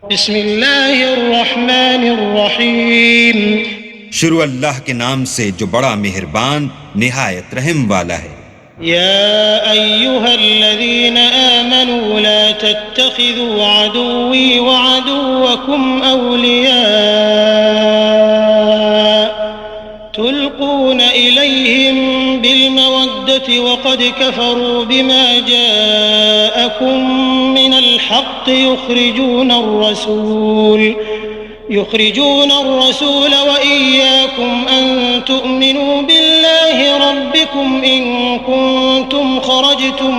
बिस्मिल्लाहिर्रहमानिर्रहीम। शुरू अल्लाह के नाम से जो बड़ा मेहरबान निहायत रहम वाला है। या अय्युहल्लज़ीना आमनू ला तत्तखिज़ू अदुव्वी व अदुव्वकुम औलिया तुल्कून इलैहिम बिलमवद्दति वक़द कफ़रू बिमा जाअकुम मिनल हक़्क़ युखरिजून अर्रसूल व इय्याकुम अन तुअमिनू बिल्लाहि रब्बिकुम इन कुंतुम खरजतुम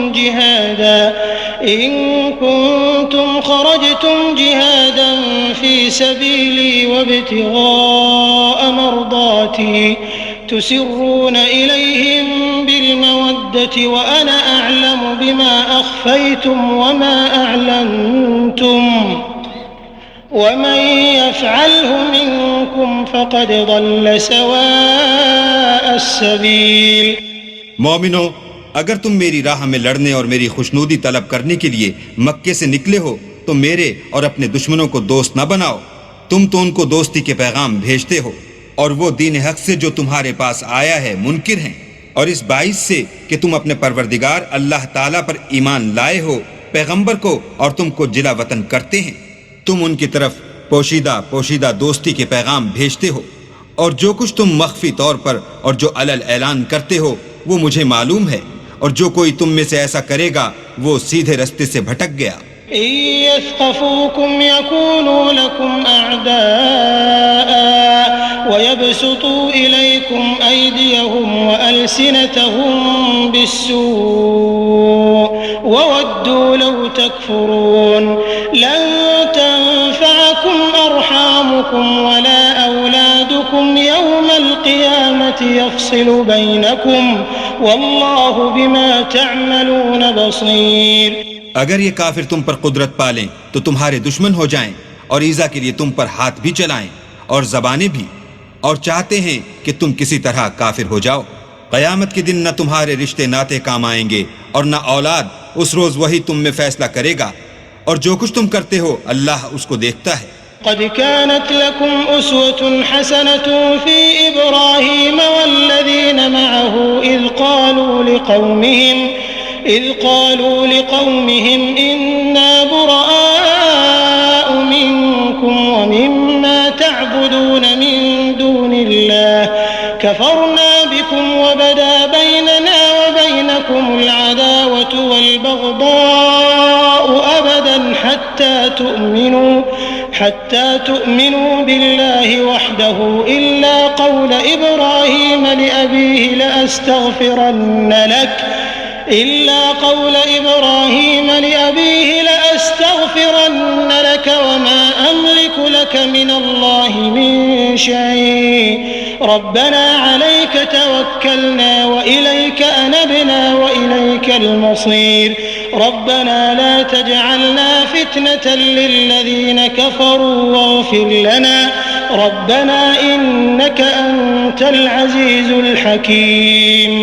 जिहादन फी सबीली वब्तिगाअ मर्दाती तुसिर्रून इलैहिम बिलमवद्दति व अना अअलमु बिमा अख्फैतुम वमा अअलनतुम वमन यफ़अलहु मिनकुम फ़क़द ضल सवाअ अस्सबील। मोमिनो, अगर तुम मेरी राह में लड़ने और मेरी खुशनूदी तलब करने के लिए मक्के से निकले हो तो मेरे और अपने दुश्मनों को दोस्त न बनाओ। तुम तो उनको दोस्ती के पैगाम भेजते हो और वो दीन हक से जो तुम्हारे पास आया है मुनकिर हैं, और इस बाइस से कि तुम अपने परवरदिगार अल्लाह ताला पर ईमान लाए हो, पैगंबर को और तुमको जिला वतन करते हैं। तुम उनकी तरफ पोशीदा दोस्ती के पैगाम भेजते हो, और जो कुछ तुम मख्फी तौर पर और जो अलल ऐलान करते हो वो मुझे मालूम है, और जो कोई तुम में से ऐसा करेगा वो सीधे रास्ते से भटक गया। यस्क़फ़ूकुम यकूनू लकुम अअदाअ व यबसुतू इलैकुम ऐदियहुम व अलसिनतहुम बिस्सूअ व वद्दू लौ तकफुरून लन तंफ़अकुम अर्हामुकुम वला औलादुकुम यौमल क़ियामति यफ़सिलु बैनकुम वल्लाहु बिमा तअमलून बसीर। अगर ये काफिर तुम पर कुदरत पालें तो तुम्हारे दुश्मन हो जाएं और ईजा के लिए तुम पर हाथ भी चलाएं और जबानें भी, और चाहते हैं कि तुम किसी तरह काफिर हो जाओ। क़यामत के दिन न तुम्हारे रिश्ते नाते काम आएंगे और न औलाद। उस रोज वही तुम में फैसला करेगा, और जो कुछ तुम करते हो अल्लाह उसको देखता है। क़द कानत लकुम उस्वतुन हसनतुन फ़ी इब्राहीम वल्लज़ीन मअहु इज़ क़ालू लिक़ौमिहिम इन्ना बुराअउ मिनकुम व मिम्मा तअबुदून मिन दूनिल्लाह कफ़रना बिकुम व बदा बैनना व बैनकुमुल अदावतु वल बग़दाअु अबदन हत्ता तु'मिनू बिल्लाहि वहदहु इल्ला क़ौल इब्राहीम लिअबीहि लअस्तग़फ़िरन्न लक वमा अमलिकु लक मिनल्लाहि मिन शैء रब्बना अलैक तवक्कलना व इलैक अनबना व इलैकल मसीर रब्बना ला तजअलना फितनतन लिल्लज़ीन कफ़रू वग़फिर लना रब्बना इन्नक अंतल अज़ीज़ुल हकीम।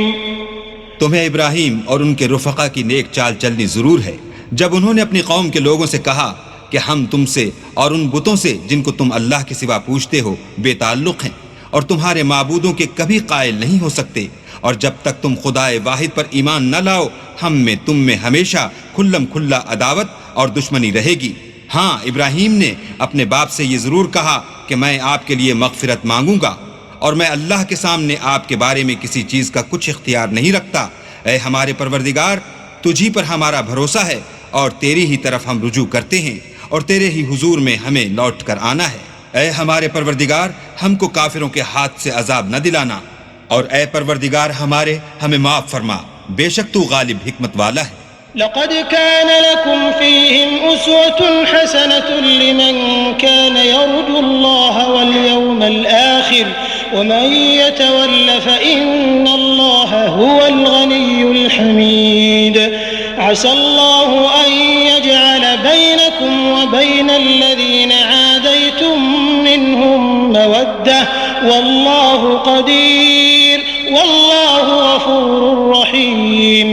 तुम्हें इब्राहीम और उनके रुफ़क़ा की नेक चाल चलनी जरूर है जब उन्होंने अपनी कौम के लोगों से कहा कि हम तुमसे और उन बुतों से जिनको तुम अल्लाह के सिवा पूजते हो बेताल्लुक़ हैं और तुम्हारे माबूदों के कभी कायल नहीं हो सकते, और जब तक तुम खुदाए वाहिद पर ईमान न लाओ हम में तुम में हमेशा खुल्लम खुल्ला अदावत और दुश्मनी रहेगी। हाँ, इब्राहीम ने अपने बाप से ये जरूर कहा कि मैं आपके लिए मग़फ़िरत मांगूंगा और मैं अल्लाह के सामने आपके बारे में किसी चीज़ का कुछ इख्तियार नहीं रखता। ऐ हमारे परवरदिगार, तुझी पर हमारा भरोसा है और तेरी ही तरफ हम रुजू करते हैं और तेरे ही हुजूर में हमें लौट कर आना है। ऐ हमारे परवरदिगार, हमको काफिरों के हाथ से अजाब न दिलाना, और ऐ परवरदिगार हमारे हमें माफ फरमा, बेशक तू गालिब हिकमत वाला है। लक़द कान लकुम फ़ीहिम उस्वतुन हसनतुन लिमन कान यर्जुल्लाह वल यौमल आखिर वमन यतवल्ल फ़इन्नल्लाह हुवल गनियुल हमीद। असल्लाहु अन यजअल बैनकुम व बैनल लज़ीना आदैतुम मिनहुम मवद्दह वल्लाहु क़दीर वल्लाहु गफ़ूरुर रहीम।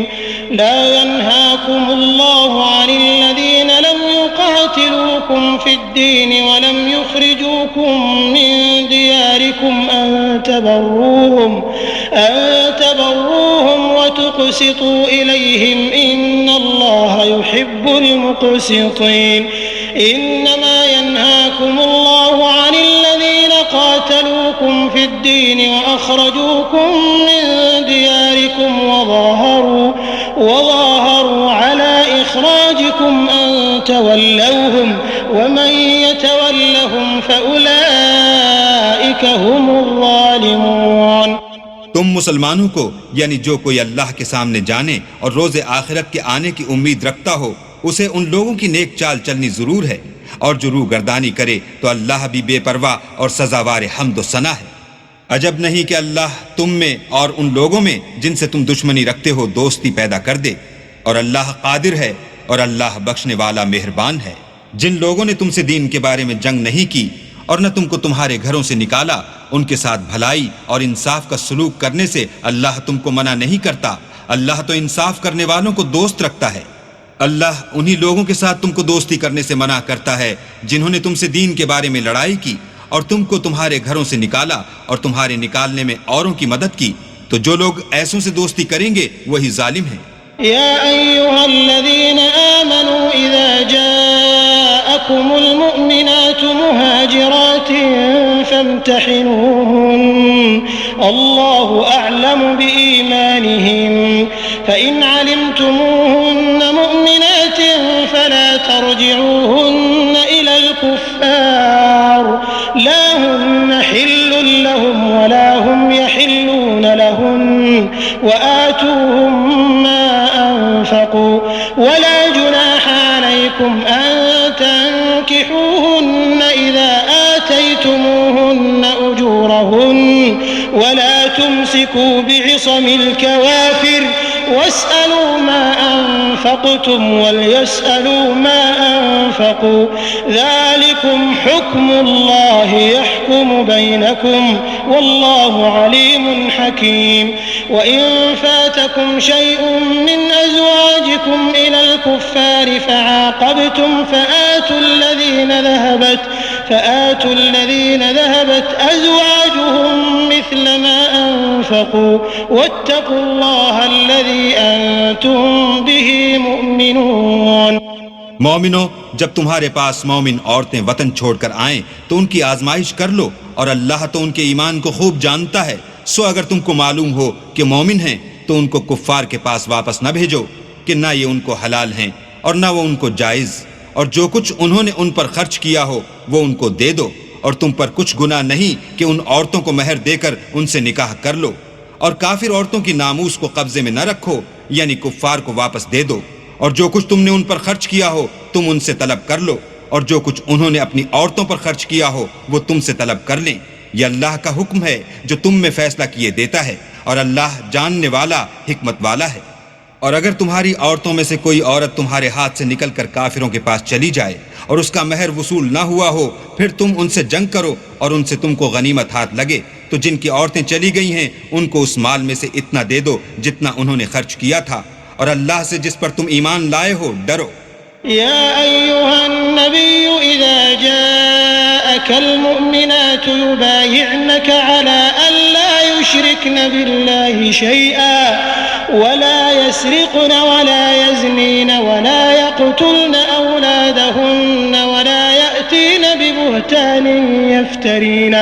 ला यन्हाकुमुल्लाहु अनिल्लज़ीना लम युक़ातिलूकुम قاتلوكم في الدين ولم يخرجوكم من دياركم أن تبروهم وتقسطوا إليهم إن الله يحب المقسطين إنما ينهاكم الله عن الذين قاتلوكم في الدين وأخرجوكم من دياركم وظاهروا على إخراجكم أن تولوهم ومن يتولهم فأولئك هم الظالمون। तुम मुसलमानों को यानी जो कोई अल्लाह के सामने जाने और रोज़े आखिरत के आने की उम्मीद रखता हो उसे उन लोगों की नेक चाल चलनी जरूर है, और जो रूगर्दानी करे तो अल्लाह भी बेपरवाह और सजावार हम्द व सना है। अजब नहीं कि अल्लाह तुम में और उन लोगों में जिनसे तुम दुश्मनी रखते हो दोस्ती पैदा कर दे, और अल्लाह कादिर है और अल्लाह बख्शने वाला मेहरबान है। जिन लोगों ने तुमसे दीन के बारे में जंग नहीं की और न तुमको तुम्हारे घरों से निकाला, उनके साथ भलाई और इंसाफ का सलूक करने से अल्लाह तुमको मना नहीं करता। अल्लाह तो इंसाफ करने वालों को दोस्त रखता है। अल्लाह उन्हीं लोगों के साथ तुमको दोस्ती करने से मना करता है जिन्होंने तुमसे दीन के बारे में लड़ाई की और तुमको तुम्हारे घरों से निकाला और तुम्हारे निकालने में औरों की मदद की, तो जो लोग ऐसों से दोस्ती करेंगे वही जालिम हैं। या अय्युहल्लज़ीना आमनू इज़ा जाअकुमुल मुअमिनातु मुहाजिरातिन फम्तहिनूहुन अल्लाहु अअलमु बिईमानिहिन फ़इन अलिमतुमूहुन्न मुअमिनातिन फला तर्जिऊहुन्न इलल कुफ़्फ़ार ला हुन्न हिल्लुन लहुम वला हुम यहिल्लून लहुन्न वआतूहुम मा أنفقوا ولا جناح عليكم أن تنكحوهن إذا آتيتموهن أجورهن ولا تمسكوا بعصم الكوافر واسألوا ما أنفقتم وليسألوا ما أنفقوا ذلكم حكم الله يحكم بينكم والله عليم حكيم وإن فاتكم شيء من أزواجكم إلى الكفار فعاقبتم فآتوا الذين ذهبت أزواجهم مثل ما أنفقوا واتقوا الله الذي أنتم به مؤمنون। मोमिनो, जब तुम्हारे पास मोमिन औरतें वतन छोड़कर आएं तो उनकी आजमाइश कर लो, और अल्लाह तो उनके ईमान को खूब जानता है। सो अगर तुमको मालूम हो कि मोमिन हैं तो उनको कुफ्फार के पास वापस न भेजो कि ना ये उनको हलाल हैं और ना वो उनको जायज़, और जो कुछ उन्होंने उन पर खर्च किया हो वो उनको दे दो, और तुम पर कुछ गुनाह नहीं कि उन औरतों को महर देकर उनसे निकाह कर लो, और काफिर औरतों की नामूस को कब्जे में न रखो यानी कुफ्फार को वापस दे दो, और जो कुछ तुमने उन पर खर्च किया हो तुम उनसे तलब कर लो, और जो कुछ उन्होंने अपनी औरतों पर खर्च किया हो वो तुमसे तलब कर लें। यह अल्लाह का हुक्म है जो तुम में फैसला किए देता है, और अल्लाह जानने वाला हिकमत वाला है। और अगर तुम्हारी औरतों में से कोई औरत तुम्हारे हाथ से निकलकर काफिरों के पास चली जाए और उसका महर वसूल ना हुआ हो, फिर तुम उनसे जंग करो और उनसे तुमको गनीमत हाथ लगे, तो जिनकी औरतें चली गई हैं उनको उस माल में से इतना दे दो जितना उन्होंने खर्च किया था, और अल्लाह से जिस पर तुम ईमान लाए हो डरो। या अय्युहन नबिय्यु इज़ा जाअकल मुअमिनातु युबायि'नका अला अल्ला युश्रिकन बिल्लाहि शै'अन वला यस्रिक़न वला यज़नीन वला यक़्तुलन औलादहुन्न वला यअतीन बिबुहतानिन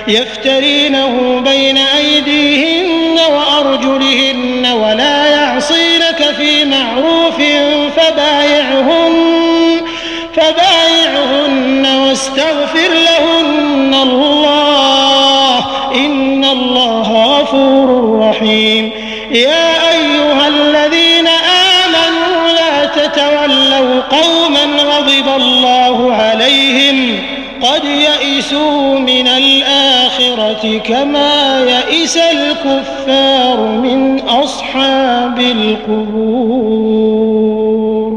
यफ्तरीनहु बैन अयदीहिन्न व अर्जुलिहिन्न वला यअसीनक फी मअरूफिन फबायि'हुन्न वस्तग़फिर लहुन्न अल्लाह इन्नल्लाह गफूरुर रहीम। या अय्युहल्लज़ीना आमनू ला ततवल्लव क़ौमन ग़ज़िबल्लाहु अलैहिम क़द यइसू मिनल आखिरति कमा यइसल कुफ़्फ़ारु मिन अस्हाबिल क़ुबूर।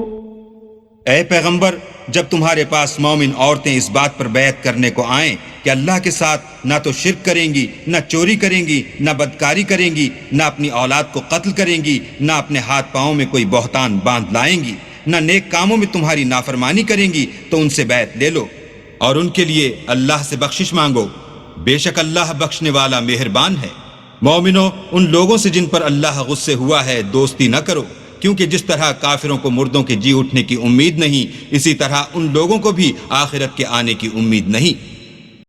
ऐ पैगंबर, जब तुम्हारे पास मोमिन औरतें इस बात पर बैत करने को आएं कि अल्लाह के साथ ना तो शिर्क करेंगी, ना चोरी करेंगी, ना बदकारी करेंगी, ना अपनी औलाद को कत्ल करेंगी, ना अपने हाथ पांव में कोई बहतान बांध लाएंगी, न नेक कामों में तुम्हारी नाफरमानी करेंगी तो उनसे बैत ले लो और उनके लिए अल्लाह से बख्शिश मांगो। बेशक अल्लाह बख्शने वाला मेहरबान है। मोमिनो, उन लोगों से जिन पर अल्लाह गुस्से हुआ है दोस्ती न करो, क्योंकि जिस तरह काफिरों को मुर्दों के जी उठने की उम्मीद नहीं, इसी तरह उन लोगों को भी आखिरत के आने की उम्मीद नहीं।